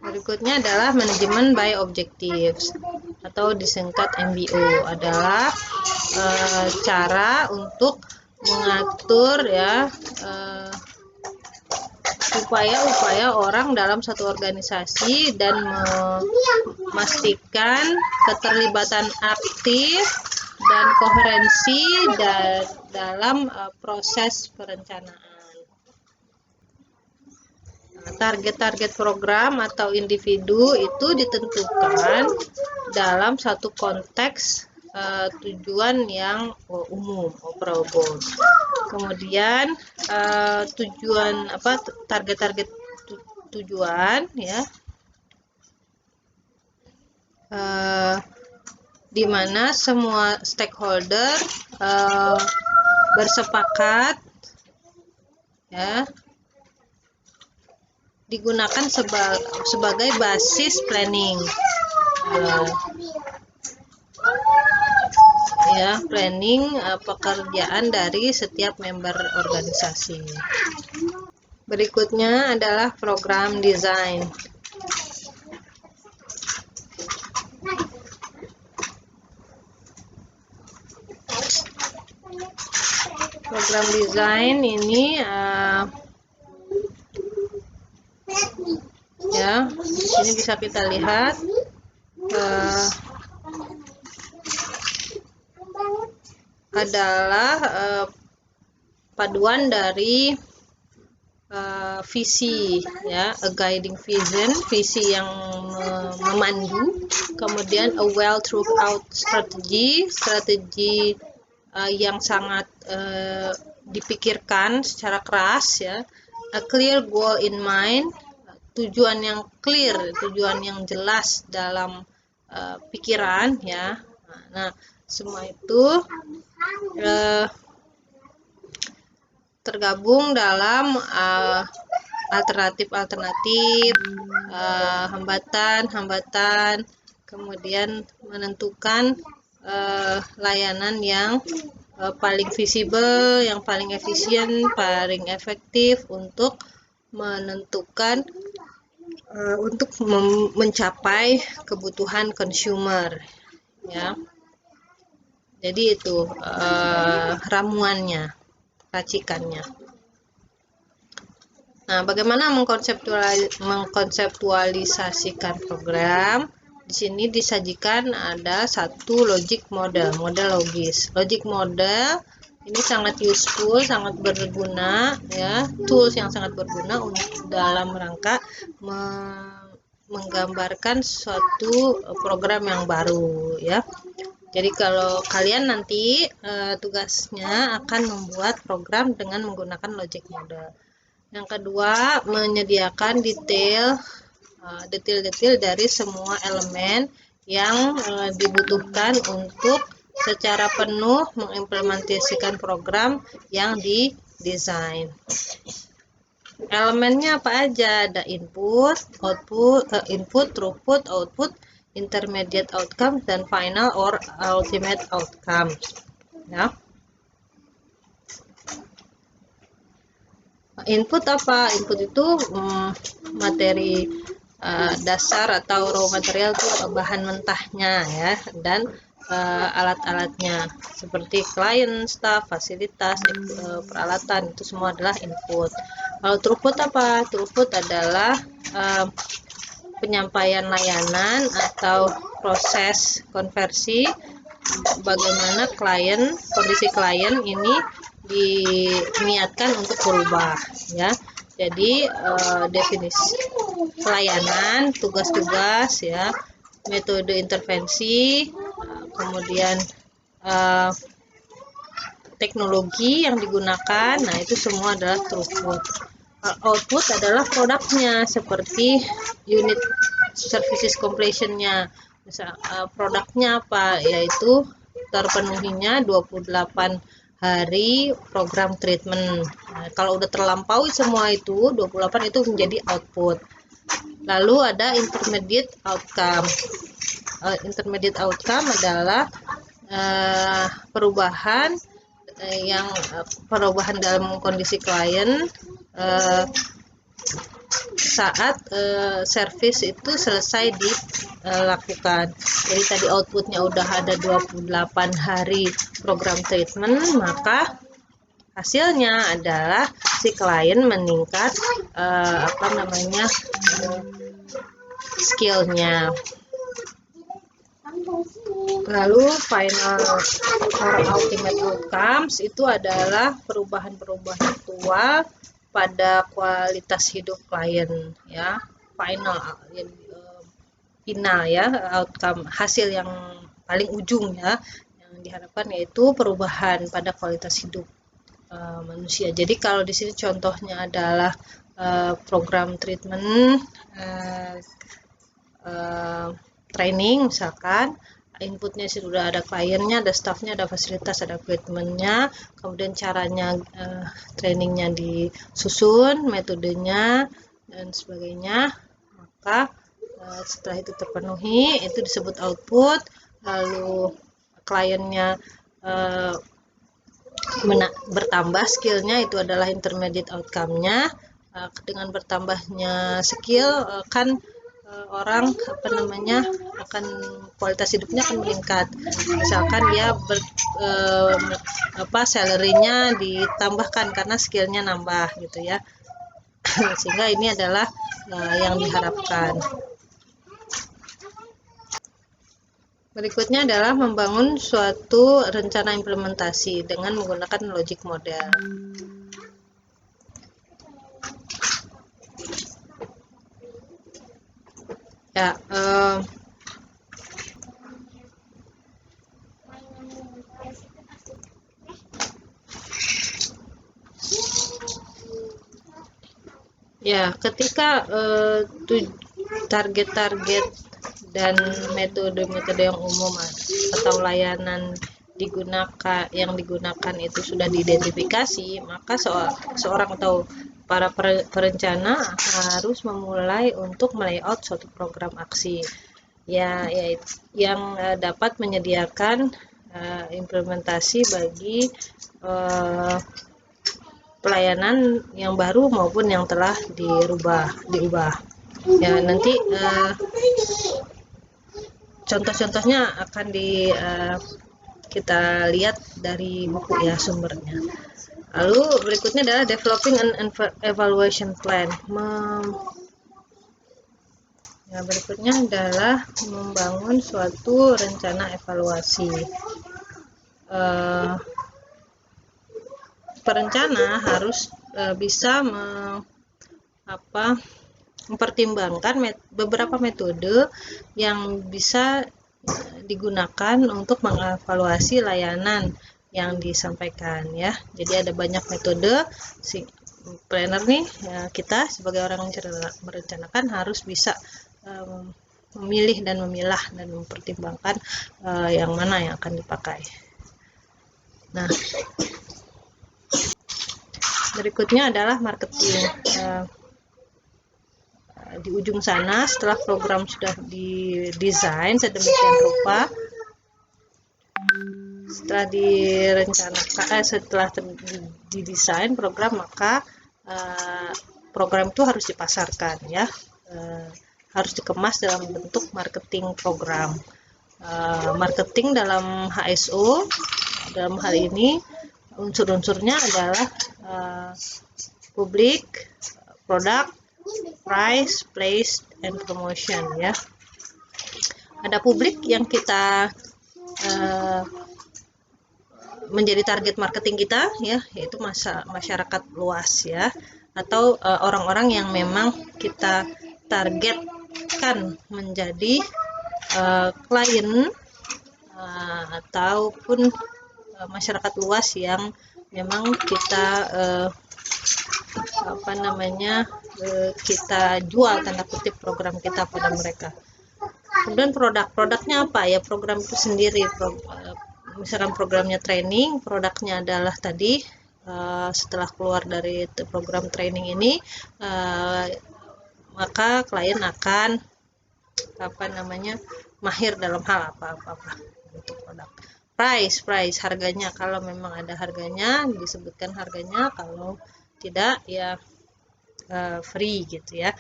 Berikutnya adalah manajemen by objectives atau disingkat MBO, adalah cara untuk mengatur ya upaya-upaya orang dalam satu organisasi dan memastikan keterlibatan aktif dan koherensi dalam proses perencanaan. Target-target program atau individu itu ditentukan dalam satu konteks tujuan yang umum, overall goal. Kemudian tujuan target-target tujuan ya, di mana semua stakeholder bersepakat ya, digunakan sebagai basis planning planning pekerjaan dari setiap member organisasi. Berikutnya adalah program design. Program design ini ya, ini bisa kita lihat adalah paduan dari visi ya, a guiding vision, visi yang memandu, kemudian a well thought out strategy, strategi yang sangat dipikirkan secara keras ya, a clear goal in mind, tujuan yang clear, tujuan yang jelas dalam pikiran ya. Nah, semua itu tergabung dalam alternatif-alternatif, hambatan-hambatan, kemudian menentukan layanan yang paling visible, yang paling efisien, paling efektif untuk menentukan untuk mencapai kebutuhan consumer ya. Jadi itu ramuannya, racikannya. Nah, bagaimana mengkonseptualisasikan program? Di sini disajikan ada satu logic model logis. Logic model ini sangat useful, sangat berguna ya, tools yang sangat berguna untuk dalam rangka menggambarkan suatu program yang baru ya. Jadi kalau kalian nanti tugasnya akan membuat program dengan menggunakan logic model. Yang kedua, menyediakan detail-detail dari semua elemen yang dibutuhkan untuk secara penuh mengimplementasikan program yang didesain. Elemennya apa aja? Ada input, throughput, output, intermediate outcome, dan final or ultimate outcome ya. Input apa? Input itu materi dasar atau raw material itu bahan mentahnya ya, dan alat-alatnya seperti klien, staff, fasilitas, peralatan, itu semua adalah input. Kalau throughput apa? Throughput adalah penyampaian layanan atau proses konversi, bagaimana kondisi klien ini diniatkan untuk berubah ya. Jadi definisi pelayanan, tugas-tugas ya, metode intervensi, kemudian teknologi yang digunakan. Nah, itu semua adalah throughput. Output adalah produknya, seperti unit services completion-nya. Misal produknya apa? Yaitu terpenuhinya 28 hari program treatment. Nah, kalau udah terlampaui semua itu 28 itu menjadi output. Lalu ada intermediate outcome. Intermediate outcome adalah perubahan dalam kondisi klien saat service itu selesai dilakukan. Jadi tadi outputnya udah ada 28 hari program treatment, maka hasilnya adalah si klien meningkat skillnya. Lalu final or ultimate outcomes itu adalah perubahan-perubahan aktual pada kualitas hidup klien, ya. Final ya, outcome, hasil yang paling ujung ya, yang diharapkan yaitu perubahan pada kualitas hidup manusia. Jadi kalau di sini contohnya adalah program treatment, training misalkan, inputnya sudah ada kliennya, ada staffnya, ada fasilitas, ada equipmentnya, kemudian caranya trainingnya disusun, metodenya dan sebagainya, maka setelah itu terpenuhi itu disebut output. Lalu kliennya bertambah skillnya, itu adalah intermediate outcome-nya. Dengan bertambahnya skill kan orang akan kualitas hidupnya akan meningkat. Misalkan dia salary-nya ditambahkan karena skillnya nambah gitu ya. Sehingga ini adalah yang diharapkan. Berikutnya adalah membangun suatu rencana implementasi dengan menggunakan logic model. Ya, ketika target-target dan metode-metode yang umum atau layanan yang digunakan itu sudah diidentifikasi, maka seorang atau para perencana harus memulai untuk melayout suatu program aksi yang dapat menyediakan implementasi bagi pelayanan yang baru maupun yang telah diubah. Ya, nanti contoh-contohnya akan kita lihat dari buku ya, sumbernya. Lalu berikutnya adalah developing an evaluation plan. Berikutnya adalah membangun suatu rencana evaluasi. Perencana harus bisa mempertimbangkan beberapa metode yang bisa digunakan untuk mengevaluasi layanan yang disampaikan ya. Jadi ada banyak metode. Si planner nih ya, kita sebagai orang yang merencanakan harus bisa memilih dan memilah dan mempertimbangkan yang mana yang akan dipakai. Nah, berikutnya adalah marketing. Di ujung sana, setelah program sudah didesain sedemikian rupa, setelah didesain program, maka program itu harus dipasarkan ya, harus dikemas dalam bentuk marketing program. Marketing dalam HSO dalam hal ini unsur-unsurnya adalah public, product, price, place, and promotion ya. Ada publik yang kita menjadi target marketing kita ya, yaitu masyarakat luas ya, atau orang-orang yang memang kita targetkan menjadi klien ataupun masyarakat luas yang memang kita kita jual tanda kutip program kita pada mereka. Kemudian produknya apa ya, program itu sendiri. Misalkan programnya training, produknya adalah tadi setelah keluar dari program training ini, maka klien akan mahir dalam hal apa untuk produk. Price harganya, kalau memang ada harganya disebutkan harganya, kalau tidak ya free gitu ya.